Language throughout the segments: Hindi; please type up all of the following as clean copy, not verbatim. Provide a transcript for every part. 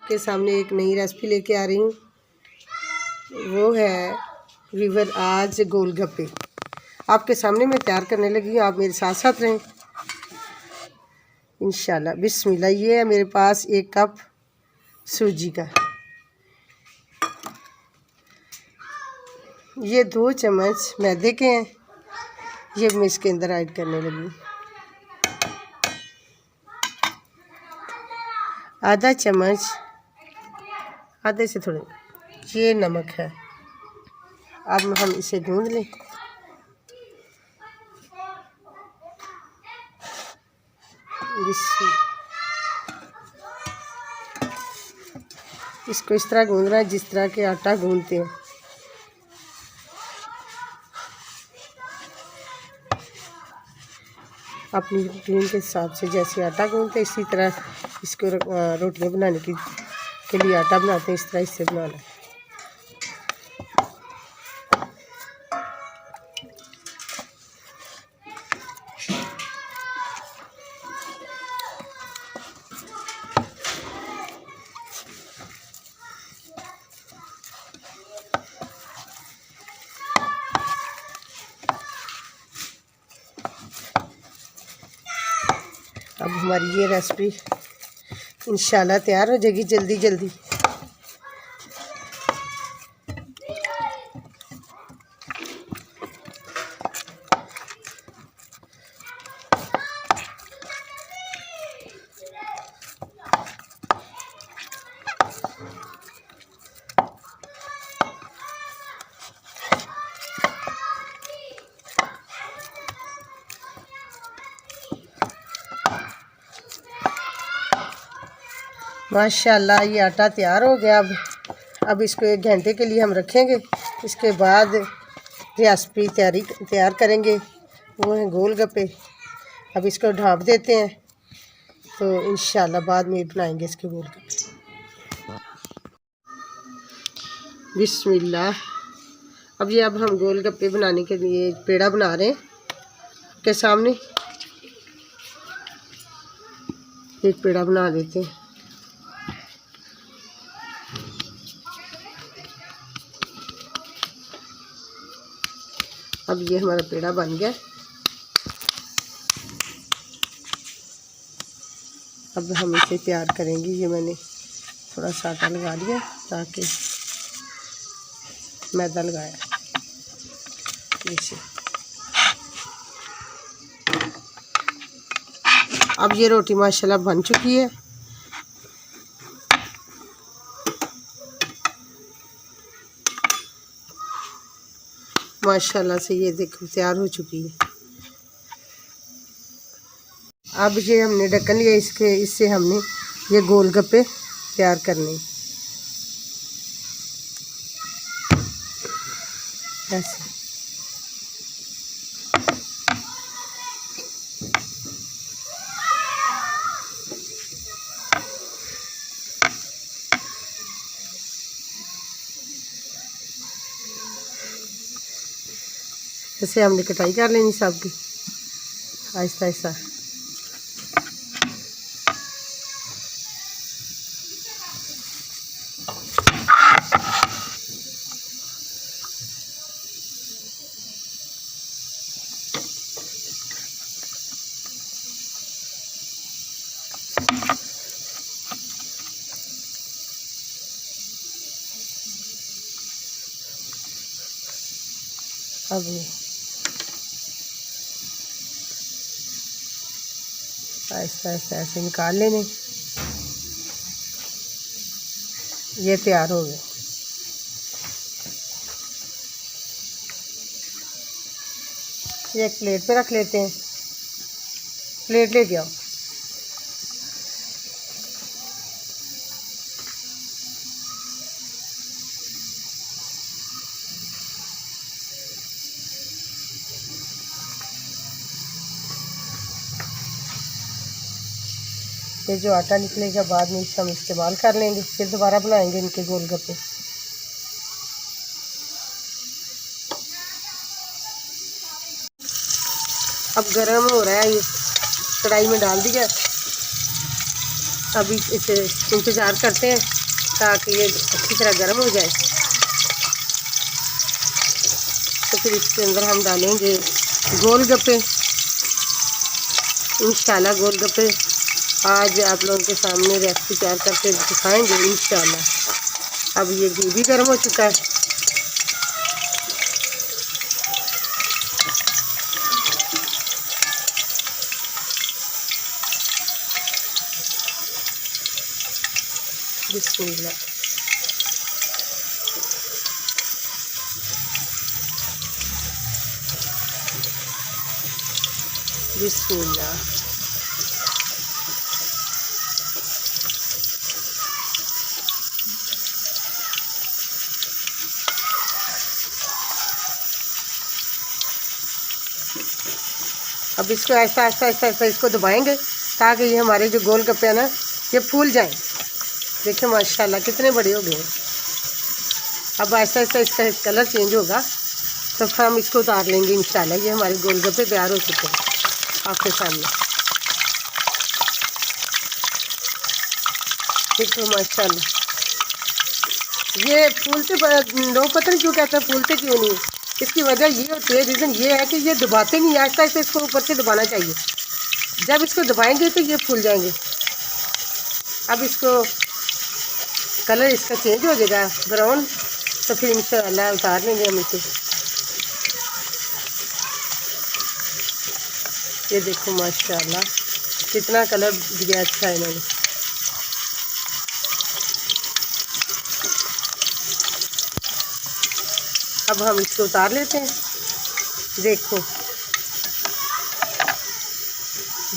आपके सामने एक नई रेसिपी लेके आ रही हूँ। वो है वीवर आज गोलगप्पे आपके सामने मैं तैयार करने लगी हूँ। आप मेरे साथ साथ रहें इंशाल्लाह। बिस्मिल्लाह। ये है मेरे पास 1 कप सूजी का, ये 2 चम्मच मैदे के हैं, ये मैं इसके अंदर ऐड करने लगी। आधा चम्मच, आधे से थोड़े, ये नमक है। अब हम इसे गूंद लें। इसको इस तरह गूंदना है जिस तरह के आटा गूंदते हैं। अपनी रूटीन के हिसाब से जैसे आटा गूंदते इसी तरह इसको रोटियां बनाने के लिए आटा बनाते हैं, इस तरह इससे बनाना है। अब हमारी ये रेसिपी इंशाल्लाह तैयार हो जाएगी जल्दी जल्दी। माशाल्लाह ये आटा तैयार हो गया। अब इसको 1 घंटे के लिए हम रखेंगे। इसके बाद रेसिपी तैयार करेंगे, वो है गोलगप्पे। अब इसको ढाँप देते हैं तो इंशाल्लाह बाद में बनाएंगे इसके गोलगप्पे। बिस्मिल्लाह। अब हम गोलगप्पे बनाने के लिए पेड़ा बना रहे हैं। के सामने एक पेड़ा बना देते हैं। अब ये हमारा पेड़ा बन गया। अब हम इसे तैयार करेंगे। ये मैंने थोड़ा सा आटा लगा लिया ताकि मैदा लगाया नीचे। अब ये रोटी माशाल्लाह बन चुकी है। माशाल्लाह से ये देखो तैयार हो चुकी है। अब ये हमने ढक्कन लिया, इससे हमने ये गोलगप्पे तैयार करने ऐसे। ऐसे हमने कटाई कर लेनी सब की आहिस्ता आहिस्ता। अब आहिस्ता आहिस्ता ऐसे निकाल लेने। ये तैयार हो गया। ये एक प्लेट पे रख लेते हैं। प्लेट ले जाओ। ये जो आटा निकलेगा बाद में इसे हम इस्तेमाल कर लेंगे, फिर दोबारा बनाएंगे इनके गोलगप्पे। अब गरम हो रहा है, ये कढ़ाई में डाल दिया। अभी इसे इंतज़ार करते हैं ताकि ये अच्छी तरह गर्म हो जाए। तो फिर इसके अंदर हम डालेंगे गोलगप्पे। इंशाल्लाह गोलगप्पे आज आप लोगों के सामने रेसिपी तैयार करके दिखाएंगे इंशाल्लाह। अब ये घी भी गर्म हो चुका है। बिस्मिल्लाह। बिस्मिल्लाह। अब इसको ऐसा ऐसा ऐसा ऐसा इसको दबाएंगे ताकि ये हमारे जो गोलगप्पे हैं ना ये फूल जाएं। देखिए माशाल्लाह कितने बड़े हो गए। अब ऐसा ऐसा इसका कलर चेंज होगा तो फिर हम इसको उतार लेंगे इंशाल्लाह। ये हमारे गोलगप्पे तैयार हो चुके हैं आपके सामने। देखो माशाल्लाह ये फूलते लोग पता नहीं क्यों कहते हैं फूलते क्यों नहीं। इसकी वजह ये होती है, रीज़न ये है कि ये दबाते नहीं। आहिस्ता आहिस्ता इसको ऊपर से दबाना चाहिए। जब इसको दबाएंगे तो ये फूल जाएंगे। अब इसको कलर इसका चेंज हो जाएगा ब्राउन, तो फिर इंशाल्लाह उतार लेंगे हम इसे। ये देखो माशाल्लाह कितना कलर दिया अच्छा है इन्होंने। अब हम इसको उतार लेते हैं। देखो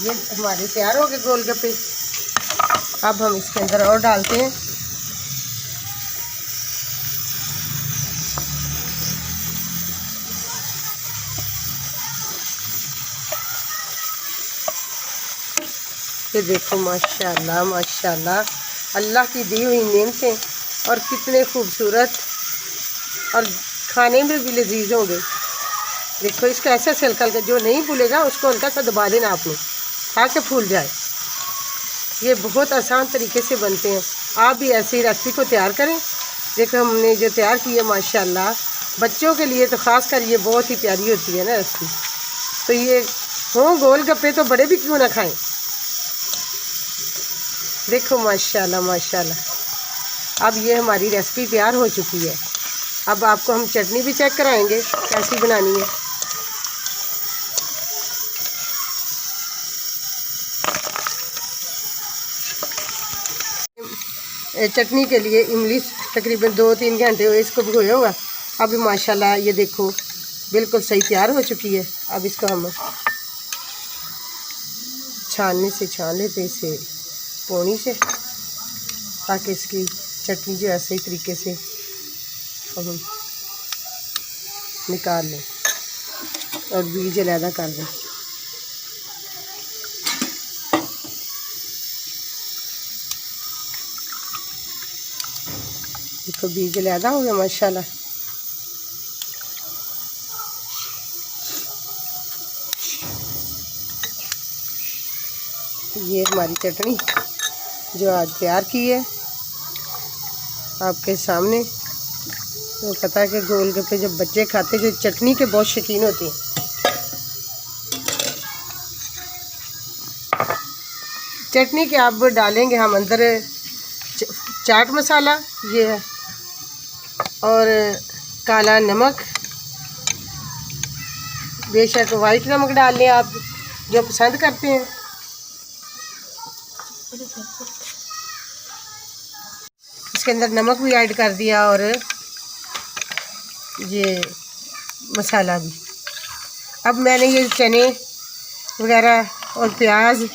ये हमारे तैयार हो गए गोलगप्पे। अब हम इसके अंदर और डालते हैं। ये देखो माशाल्लाह माशाल्लाह अल्लाह की दी हुई नेमतें और कितने खूबसूरत और खाने में भी लजीज होंगे। देखो इसका ऐसा से हल्का हल्का, जो नहीं फूलेगा उसको हल्का सा दबा देना आपने ताकि फूल जाए। ये बहुत आसान तरीके से बनते हैं। आप भी ऐसी रेसिपी को तैयार करें। देखो हमने जो तैयार की है माशाल्लाह बच्चों के लिए तो ख़ास कर ये बहुत ही प्यारी होती है ना रेसिपी। तो ये हो गोलगप्पे तो बड़े भी क्यों ना खाएं। देखो माशाल्लाह माशाल्लाह अब ये हमारी रेसिपी तैयार हो चुकी है। अब आपको हम चटनी भी चेक कराएंगे कैसी बनानी है। चटनी के लिए इमली तकरीबन 2-3 घंटे हुए इसको भिगोया हुआ। अब माशाल्लाह ये देखो बिल्कुल सही तैयार हो चुकी है। अब इसको हम छानने से छान लेते इसे पोनी से, ताकि इसकी चटनी जो है सही तरीके से हम निकाल लें और बीज अलहदा कर दें। देखो बीज अलहदा हो गया माशाल्लाह। ये हमारी चटनी जो आज तैयार की है आपके सामने। तो पता है कि गोलगप्पे जब बच्चे खाते हैं जो चटनी के बहुत शौकीन होते हैं। चटनी के अब डालेंगे हम अंदर चाट मसाला ये है और काला नमक, बेशक वाइट नमक डाल लें आप जो पसंद करते हैं। इसके अंदर नमक भी ऐड कर दिया और ये मसाला भी। अब मैंने ये चने वगैरह और प्याज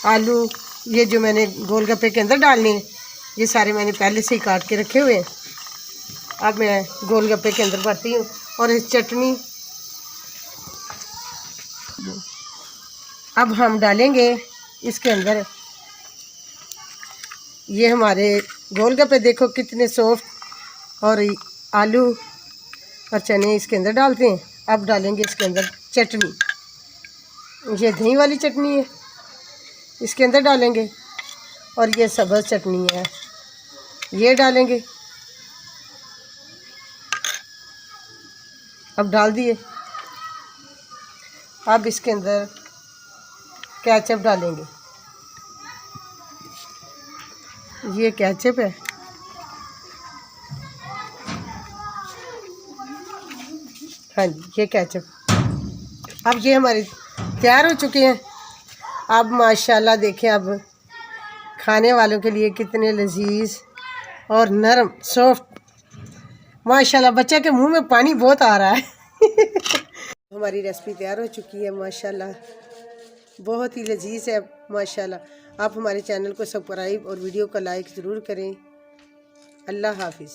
आलू ये जो मैंने गोलगप्पे के अंदर डालने हैं ये सारे मैंने पहले से ही काट के रखे हुए हैं। अब मैं गोलगप्पे के अंदर भरती हूँ और इस चटनी अब हम डालेंगे इसके अंदर। ये हमारे गोलगप्पे देखो कितने सॉफ्ट और आलू और चने इसके अंदर डालते हैं। अब डालेंगे इसके अंदर चटनी, ये दही वाली चटनी है इसके अंदर डालेंगे और ये सब्ज़ चटनी है ये डालेंगे। अब डाल दिए। अब इसके अंदर केचप डालेंगे। ये केचप है। हाँ जी, ये केचप। अब ये हमारे तैयार हो चुके हैं। अब माशाल्लाह देखें, अब खाने वालों के लिए कितने लजीज और नरम सॉफ्ट, माशाल्लाह बच्चे के मुंह में पानी बहुत आ रहा है। हमारी रेसिपी तैयार हो चुकी है माशाल्लाह, बहुत ही लजीज है माशाल्लाह। आप हमारे चैनल को सब्सक्राइब और वीडियो को लाइक ज़रूर करें। अल्लाह हाफिज़।